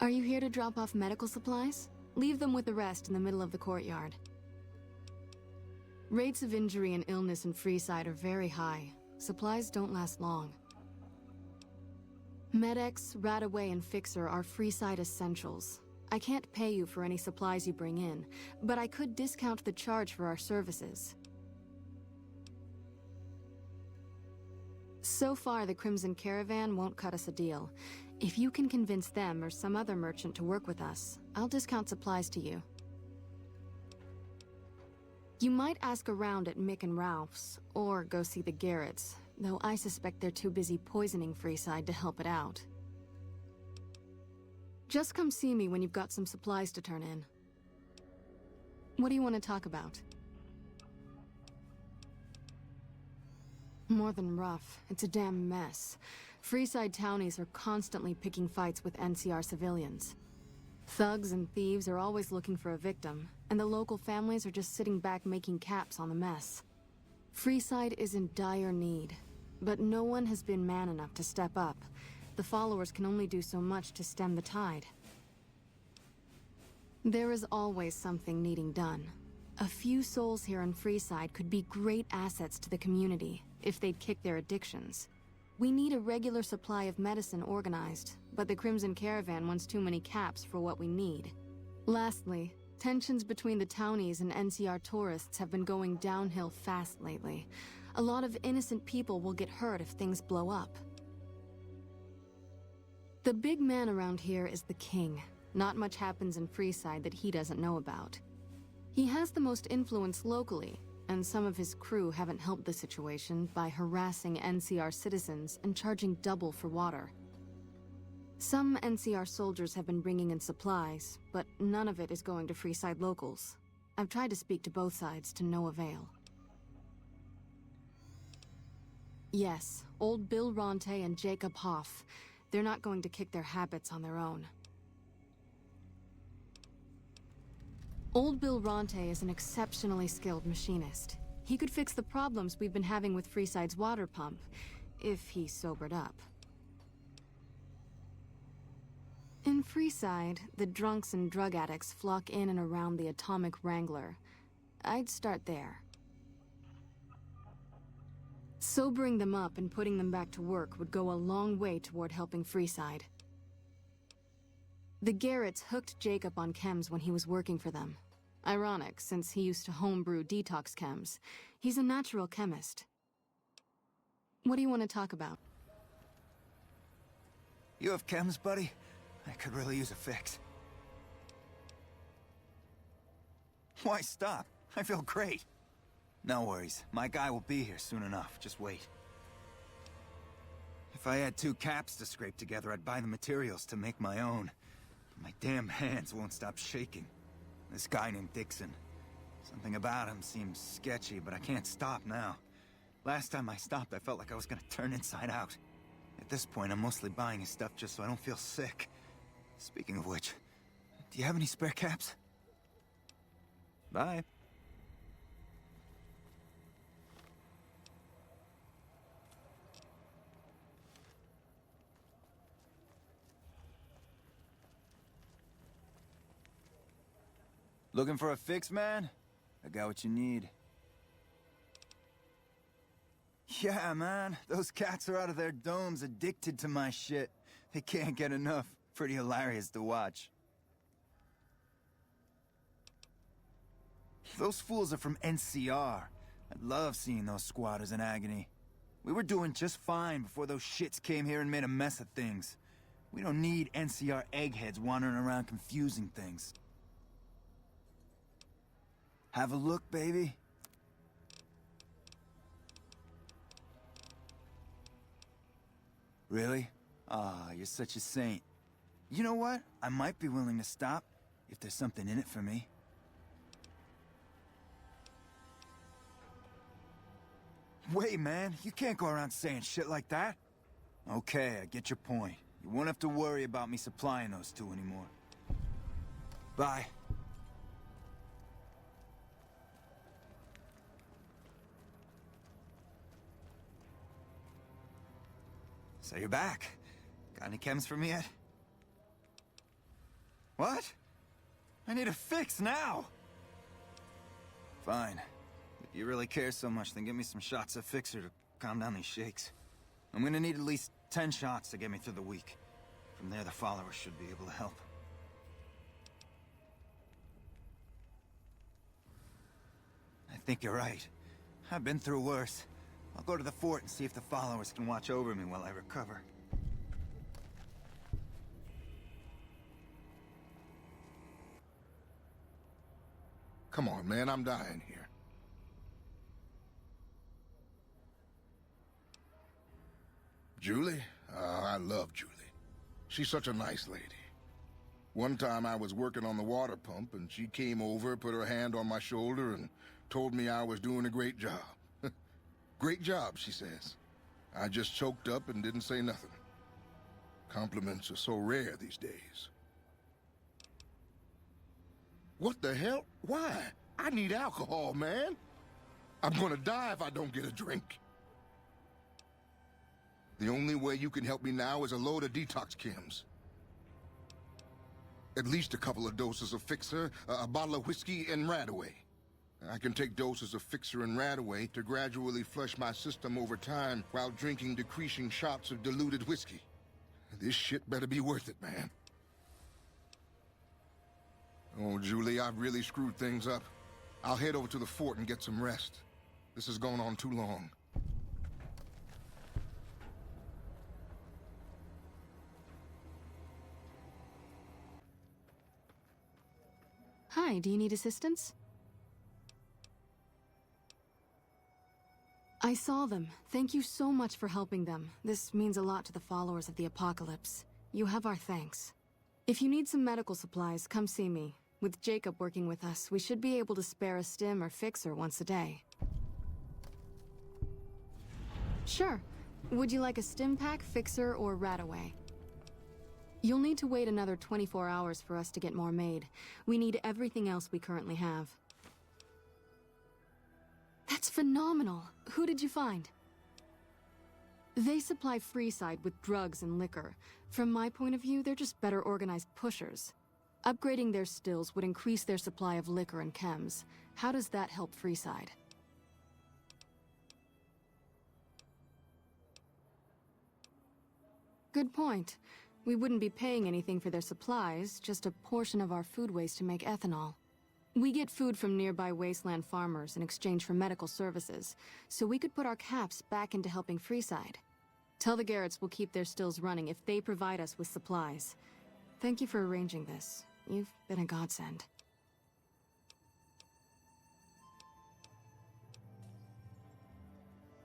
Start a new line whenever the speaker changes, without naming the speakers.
Are you here to drop off medical supplies? Leave them with the rest in the middle of the courtyard. Rates of injury and illness in Freeside are very high. Supplies don't last long. Med-X, Radaway, and Fixer are Freeside essentials. I can't pay you for any supplies you bring in, but I could discount the charge for our services. So far, the Crimson Caravan won't cut us a deal. If you can convince them or some other merchant to work with us, I'll discount supplies to you. You might ask around at Mick and Ralph's, or go see the Garretts, though I suspect they're too busy poisoning Freeside to help it out. Just come see me when you've got some supplies to turn in. What do you want to talk about? More than rough, it's a damn mess. Freeside townies are constantly picking fights with NCR civilians. Thugs and thieves are always looking for a victim, and the local families are just sitting back making caps on the mess. Freeside is in dire need, but no one has been man enough to step up. The followers can only do so much to stem the tide. There is always something needing done. A few souls here in Freeside could be great assets to the community if they'd kick their addictions. We need a regular supply of medicine organized, but the Crimson Caravan wants too many caps for what we need. Lastly, tensions between the townies and NCR tourists have been going downhill fast lately. A lot of innocent people will get hurt if things blow up. The big man around here is the king. Not much happens in Freeside that he doesn't know about. He has the most influence locally, and some of his crew haven't helped the situation by harassing NCR citizens and charging double for water. Some NCR soldiers have been bringing in supplies, but none of it is going to Freeside locals. I've tried to speak to both sides to no avail. Yes, old Bill Ronte and Jacob Hoff. They're not going to kick their habits on their own. Old Bill Ronte is an exceptionally skilled machinist. He could fix the problems we've been having with Freeside's water pump, if he sobered up. In Freeside, the drunks and drug addicts flock in and around the Atomic Wrangler. I'd start there. Sobering them up and putting them back to work would go a long way toward helping Freeside. The Garretts hooked Jacob on chems when he was working for them. Ironic, since he used to homebrew detox chems. He's a natural chemist. What do you want to talk about?
You have chems, buddy? I could really use a fix. Why stop? I feel great. No worries. My guy will be here soon enough. Just wait. If I had 2 caps to scrape together, I'd buy the materials to make my own. My damn hands won't stop shaking. This guy named Dixon. Something about him seems sketchy, but I can't stop now. Last time I stopped, I felt like I was gonna turn inside out. At this point, I'm mostly buying his stuff just so I don't feel sick. Speaking of which, do you have any spare caps? Bye. Looking for a fix, man? I got what you need. Yeah, man. Those cats are out of their domes addicted to my shit. They can't get enough. Pretty hilarious to watch. Those fools are from NCR. I'd love seeing those squatters in agony. We were doing just fine before those shits came here and made a mess of things. We don't need NCR eggheads wandering around confusing things. Have a look, baby. Really? Ah, you're such a saint. You know what? I might be willing to stop if there's something in it for me. Wait, man. You can't go around saying shit like that. Okay, I get your point. You won't have to worry about me supplying those 2 anymore. Bye. So you're back. Got any chems for me yet? What? I need a fix now! Fine. If you really care so much, then give me some shots of Fixer to calm down these shakes. I'm gonna need at least 10 shots to get me through the week. From there, the followers should be able to help. I think you're right. I've been through worse. I'll go to the fort and see if the followers can watch over me while I recover.
Come on, man, I'm dying here. Julie? I love Julie. She's such a nice lady. One time I was working on the water pump, and she came over, put her hand on my shoulder, and told me I was doing a great job. Great job, she says. I just choked up and didn't say nothing. Compliments are so rare these days. What the hell? Why? I need alcohol, man. I'm gonna die if I don't get a drink. The only way you can help me now is a load of detox chems. At least a couple of doses of Fixer, a bottle of whiskey, and Radaway. I can take doses of Fixer and Radaway to gradually flush my system over time while drinking decreasing shots of diluted whiskey. This shit better be worth it, man. Oh, Julie, I've really screwed things up. I'll head over to the fort and get some rest. This has gone on too long.
Hi, do you need assistance? I saw them. Thank you so much for helping them. This means a lot to the followers of the apocalypse. You have our thanks. If you need some medical supplies, come see me. With Jacob working with us, we should be able to spare a stim or Fixer once a day. Sure. Would you like a stim pack, Fixer, or Radaway? You'll need to wait another 24 hours for us to get more made. We need everything else we currently have. That's phenomenal. Who did you find? They supply Freeside with drugs and liquor. From my point of view, they're just better organized pushers. Upgrading their stills would increase their supply of liquor and chems. How does that help Freeside? Good point. We wouldn't be paying anything for their supplies, just a portion of our food waste to make ethanol. We get food from nearby wasteland farmers in exchange for medical services, so we could put our caps back into helping Freeside. Tell the Garretts we'll keep their stills running if they provide us with supplies. Thank you for arranging this. You've been a godsend.